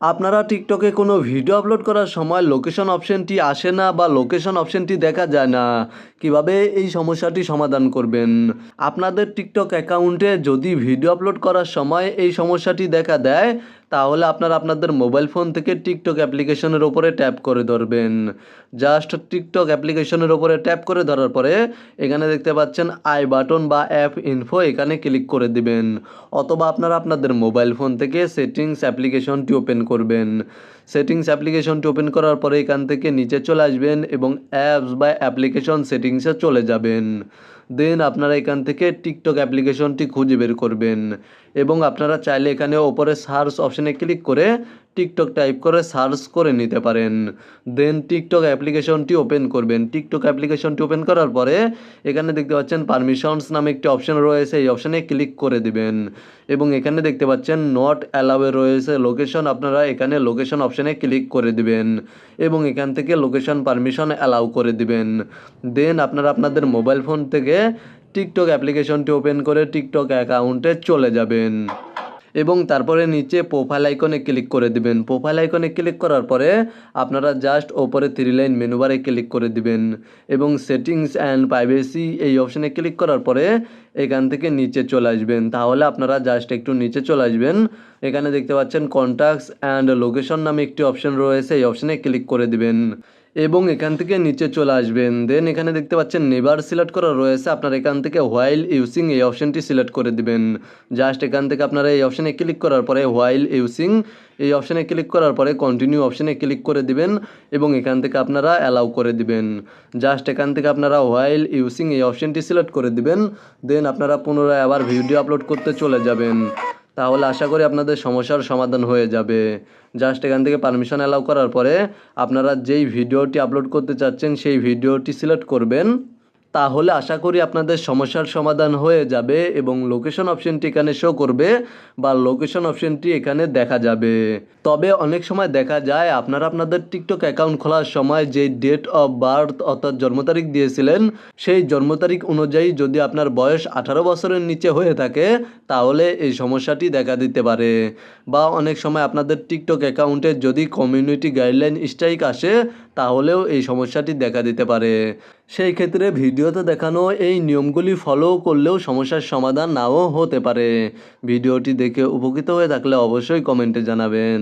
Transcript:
আপনারা টিকটকে কোনো ভিডিও আপলোড করার সময় লোকেশন অপশনটি আসে না বা লোকেশন অপশনটি দেখা যায় না। কিভাবে এই সমস্যাটি সমাধান করবেন? আপনাদের টিকটক অ্যাকাউন্টে যদি ভিডিও আপলোড করার সময় এই সমস্যাটি দেখা দেয়, তাহলে আপনারা আপনাদের মোবাইল ফোন থেকে টিকটক অ্যাপ্লিকেশনের ওপরে ট্যাপ করে ধরবেন। জাস্ট টিকটক অ্যাপ্লিকেশনের ওপরে ট্যাপ করে ধরার পরে এখানে দেখতে পাচ্ছেন আই বাটন বা অ্যাপ ইনফো, এখানে ক্লিক করে দিবেন। অথবা আপনারা আপনাদের মোবাইল ফোন থেকে সেটিংস অ্যাপ্লিকেশনটি ওপেন করবেন। সেটিংস অ্যাপ্লিকেশনটি ওপেন করার পরে এখান থেকে নিচে চলে আসবেন এবং অ্যাপস বা অ্যাপ্লিকেশন সেটিংসে চলে যাবেন। দেন আপনারা এখান থেকে টিকটক অ্যাপ্লিকেশনটি খুঁজে বের করবেন এবং আপনারা চাইলে এখানে ওপরে সার্চ অপশানে ক্লিক করে টিকটক টাইপ করে সার্চ করে নিতে পারেন। দেন টিকটক অ্যাপ্লিকেশনটি ওপেন করবেন। টিকটক অ্যাপ্লিকেশনটি ওপেন করার পরে এখানে দেখতে পাচ্ছেন পারমিশনস নামে একটি অপশন রয়েছে, এই অপশানে ক্লিক করে দিবেন এবং এখানে দেখতে পাচ্ছেন নট অ্যালাউয়ে রয়েছে লোকেশন, আপনারা এখানে লোকেশন অপশানে ক্লিক করে দিবেন এবং এখান থেকে লোকেশন পারমিশন অ্যালাউ করে দিবেন। দেন আপনারা আপনাদের মোবাইল ফোন থেকে টিকটক অ্যাপ্লিকেশনটি ওপেন করে টিকটক অ্যাকাউন্টে চলে যাবেন এবং তারপরে নিচে প্রোফাইল আইকনে ক্লিক করে দিবেন। প্রোফাইল আইকনে ক্লিক করার পরে আপনারা জাস্ট ওপরে 3 লাইন মেনু বারে ক্লিক করে দিবেন এবং সেটিংস অ্যান্ড প্রাইভেসি এই অপশানে ক্লিক করার পরে এখান থেকে নিচে চলে আসবেন। তাহলে আপনারা জাস্ট একটু নিচে চলে আসবেন। এখানে দেখতে পাচ্ছেন কন্ট্যাক্টস অ্যান্ড লোকেশন নামে একটি অপশন রয়েছে, এই অপশানে ক্লিক করে দিবেন এবং এখান থেকে নিচে চলে আসবেন। দেন এখানে দেখতে পাচ্ছেন নেভার সিলেক্ট করা রয়েছে, আপনারা এখান থেকে হোয়াইল ইউজিং এই অপশানটি সিলেক্ট করে দিবেন। জাস্ট এখান থেকে আপনারা এই অপশানে ক্লিক করার পরে হোয়াইল ইউজিং এই অপশানে ক্লিক করার পরে কন্টিনিউ অপশানে ক্লিক করে দিবেন এবং এখান থেকে আপনারা অ্যালাউ করে দিবেন। জাস্ট এখান থেকে আপনারা হোয়াইল ইউজিং এই অপশানটি সিলেক্ট করে দিবেন। দেন আপনারা পুনরায় আবার ভিডিও আপলোড করতে চলে যাবেন। তাহলে আশা করি আপনাদের সমস্যার সমাধান হয়ে যাবে। জাস্ট এখান থেকে পারমিশন অ্যালাউ করার পরে আপনারা যেই ভিডিওটি আপলোড করতে চাচ্ছেন সেই ভিডিওটি সিলেক্ট করবেন। তাহলে আশা করি আপনাদের সমস্যার সমাধান হয়ে যাবে এবং লোকেশন অপশনটি এখানে শো করবে বা লোকেশন অপশনটি এখানে দেখা যাবে। তবে অনেক সময় দেখা যায় আপনারা আপনাদের টিকটক অ্যাকাউন্ট খোলার সময় যে ডেট অফ বার্থ অর্থাৎ জন্ম তারিখ দিয়েছিলেন সেই জন্ম তারিখ অনুযায়ী যদি আপনার বয়স 18 বছরের নিচে হয়ে থাকে তাহলে এই সমস্যাটি দেখা দিতে পারে। বা অনেক সময় আপনাদের টিকটক অ্যাকাউন্টে যদি কমিউনিটি গাইডলাইন স্ট্রাইক আসে তাহলেও এই সমস্যাটি দেখা দিতে পারে। সেই ক্ষেত্রে ভিডিওতে দেখানো এই নিয়মগুলি ফলো করলেও সমস্যার সমাধান নাও হতে পারে। ভিডিওটি দেখে উপকৃত হয়ে থাকলে অবশ্যই কমেন্টে জানাবেন।